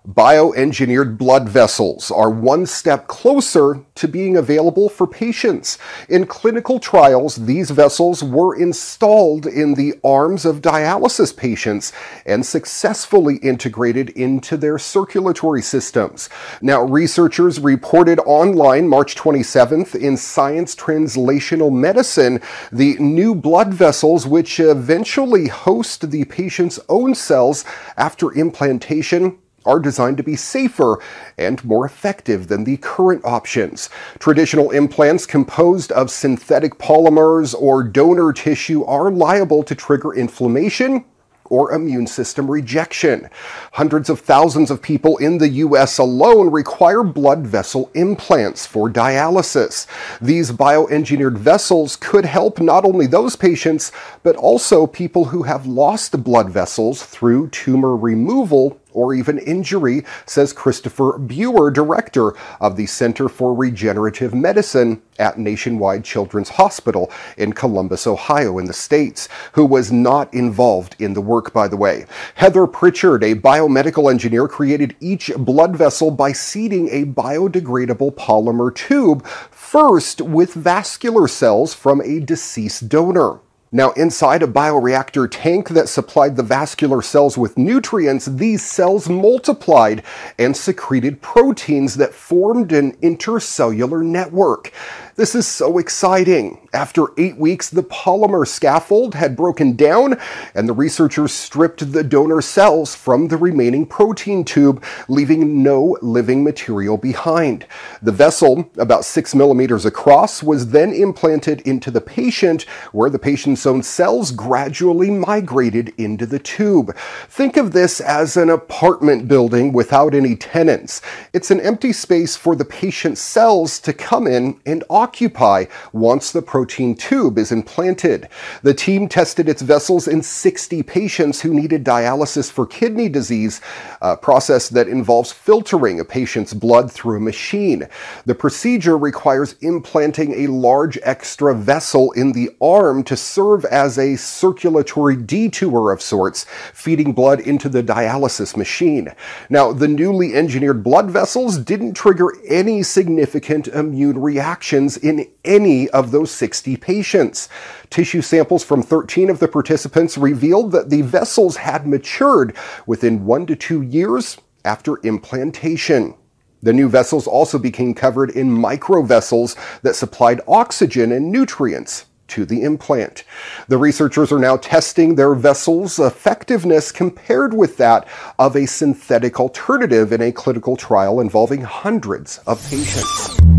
Bioengineered blood vessels are one step closer to being available for patients. In clinical trials, these vessels were installed in the arms of dialysis patients and successfully integrated into their circulatory systems. Now, researchers reported online March 27th in Science Translational Medicine the new blood vessels, which eventually host the patient's own cells after implantation, are designed to be safer and more effective than the current options. Traditional implants composed of synthetic polymers or donor tissue are liable to trigger inflammation or immune system rejection. Hundreds of thousands of people in the US alone require blood vessel implants for dialysis. These bioengineered vessels could help not only those patients, but also people who have lost blood vessels through tumor removal or even injury, says Christopher Buer, director of the Center for Regenerative Medicine at Nationwide Children's Hospital in Columbus, Ohio in the States, who was not involved in the work, by the way. Heather Pritchard, a biomedical engineer, created each blood vessel by seeding a biodegradable polymer tube, first with vascular cells from a deceased donor. Now, inside a bioreactor tank that supplied the vascular cells with nutrients, these cells multiplied and secreted proteins that formed an intercellular network. This is so exciting. After 8 weeks, the polymer scaffold had broken down, and the researchers stripped the donor cells from the remaining protein tube, leaving no living material behind. The vessel, about 6 millimeters across, was then implanted into the patient, where the patient's own cells gradually migrated into the tube. Think of this as an apartment building without any tenants. It's an empty space for the patient's cells to come in and occupy once the protein tube is implanted. The team tested its vessels in 60 patients who needed dialysis for kidney disease, a process that involves filtering a patient's blood through a machine. The procedure requires implanting a large extra vessel in the arm to serve as a circulatory detour of sorts, feeding blood into the dialysis machine. Now, the newly engineered blood vessels didn't trigger any significant immune reactions in any of those 60 patients. Tissue samples from 13 of the participants revealed that the vessels had matured within 1 to 2 years after implantation. The new vessels also became covered in microvessels that supplied oxygen and nutrients to the implant. The researchers are now testing their vessels' effectiveness compared with that of a synthetic alternative in a clinical trial involving hundreds of patients.